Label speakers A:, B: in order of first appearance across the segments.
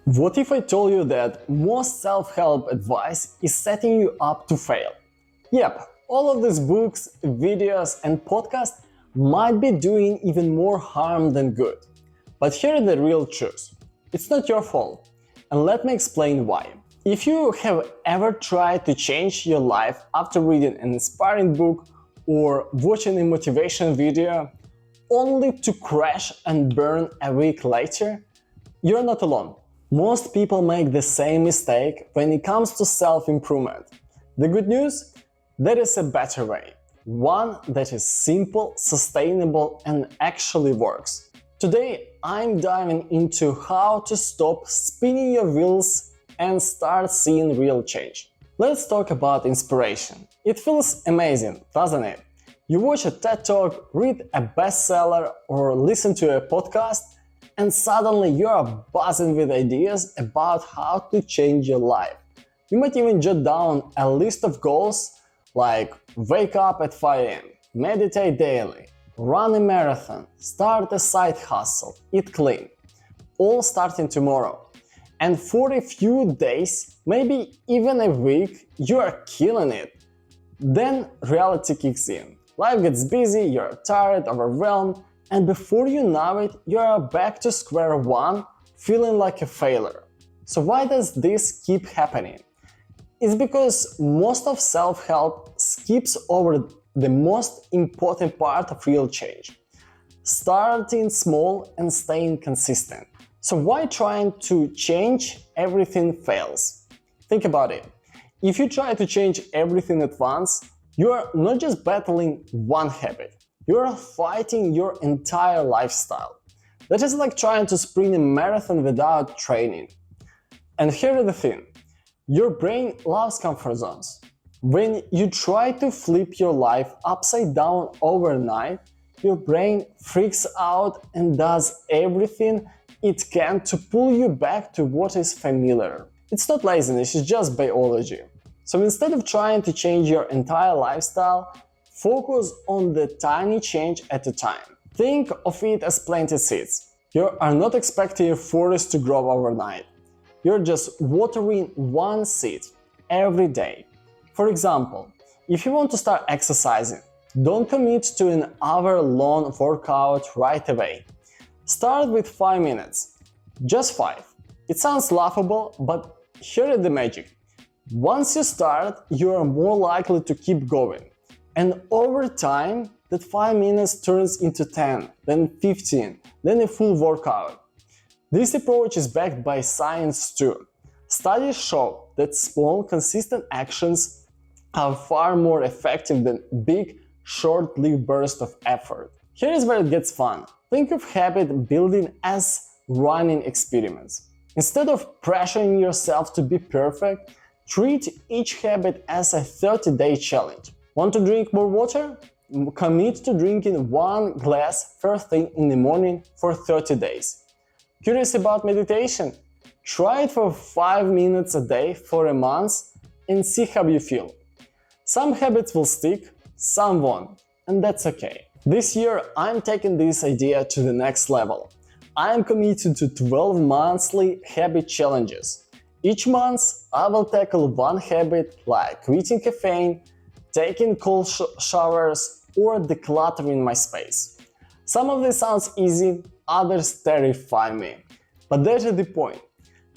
A: What if I told you that most self-help advice is setting you up to fail? Yep, all of these books, videos, and podcasts might be doing even more harm than good. But here is the real truth. It's not your fault. And let me explain why. If you have ever tried to change your life after reading an inspiring book or watching a motivation video, only to crash and burn a week later, you're not alone. Most people make the same mistake when it comes to self-improvement. The good news? There is a better way. One that is simple, sustainable, and actually works. Today, I'm diving into how to stop spinning your wheels and start seeing real change. Let's talk about inspiration. It feels amazing, doesn't it? You watch a TED Talk, read a bestseller, or listen to a podcast, and suddenly you're buzzing with ideas about how to change your life. You might even jot down a list of goals like wake up at 5 am, meditate daily, run a marathon, start a side hustle, eat clean, all starting tomorrow. And for a few days, maybe even a week, you are killing it. Then reality kicks in. Life gets busy, you're tired, overwhelmed, and before you know it, you're back to square one, feeling like a failure. So why does this keep happening? It's because most of self-help skips over the most important part of real change. Starting small and staying consistent. So why trying to change everything fails? Think about it. If you try to change everything at once, you are not just battling one habit. You are fighting your entire lifestyle. That is like trying to sprint a marathon without training. And here is the thing. Your brain loves comfort zones. When you try to flip your life upside down overnight, your brain freaks out and does everything it can to pull you back to what is familiar. It's not laziness, it's just biology. So instead of trying to change your entire lifestyle, focus on the tiny change at a time. Think of it as planting seeds. You are not expecting a forest to grow overnight. You're just watering one seed every day. For example, if you want to start exercising, don't commit to an hour-long workout right away. Start with 5 minutes. Just 5. It sounds laughable, but here is the magic. Once you start, you are more likely to keep going. And over time, that 5 minutes turns into 10, then 15, then a full workout. This approach is backed by science too. Studies show that small, consistent actions are far more effective than big, short-lived bursts of effort. Here is where it gets fun. Think of habit building as running experiments. Instead of pressuring yourself to be perfect, treat each habit as a 30-day challenge. Want to drink more water? Commit to drinking 1 glass first thing in the morning for 30 days. Curious about meditation? Try it for 5 minutes a day for a month and see how you feel. Some habits will stick, some won't, and that's okay. This year, I'm taking this idea to the next level. I'm committed to 12 monthly habit challenges. Each month, I will tackle one habit like quitting caffeine, taking cold showers, or decluttering my space. Some of this sounds easy, others terrify me. But that is the point.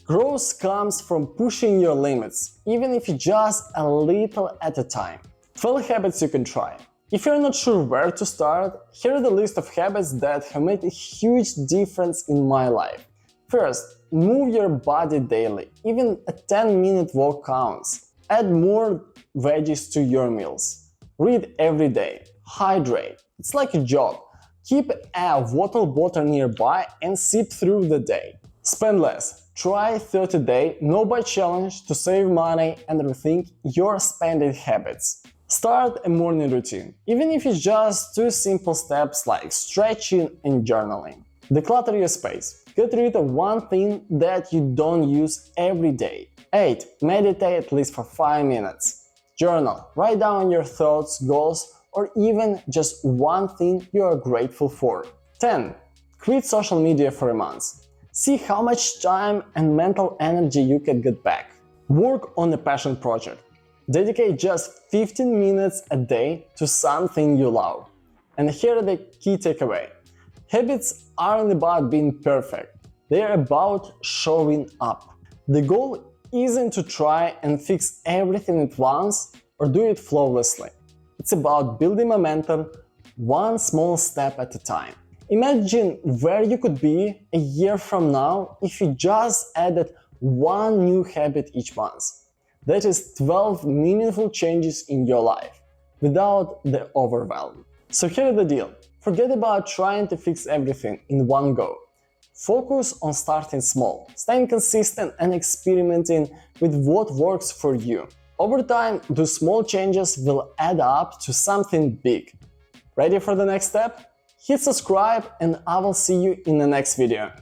A: Growth comes from pushing your limits, even if just a little at a time. 12 habits you can try. If you're not sure where to start, here is the list of habits that have made a huge difference in my life. First, move your body daily. Even a 10-minute walk counts. Add more veggies to your meals. Read every day. Hydrate. It's like a jog. Keep a water bottle nearby and sip through the day. Spend less. Try 30-day no-buy challenge to save money and rethink your spending habits. Start a morning routine, even if it's just 2 simple steps like stretching and journaling. Declutter your space. Get rid of one thing that you don't use every day. 8. Meditate at least for 5 minutes. Journal. Write down your thoughts, goals, or even just one thing you are grateful for. 10. Quit social media for a month. See how much time and mental energy you can get back. Work on a passion project. Dedicate just 15 minutes a day to something you love. And here are the key takeaway. Habits aren't about being perfect. They are about showing up. The goal isn't to try and fix everything at once or do it flawlessly. It's about building momentum one small step at a time. Imagine where you could be a year from now if you just added one new habit each month. That is 12 meaningful changes in your life without the overwhelm. So here's the deal. Forget about trying to fix everything in one go. Focus on starting small, staying consistent and experimenting with what works for you. Over time, those small changes will add up to something big. Ready for the next step? Hit subscribe and I will see you in the next video.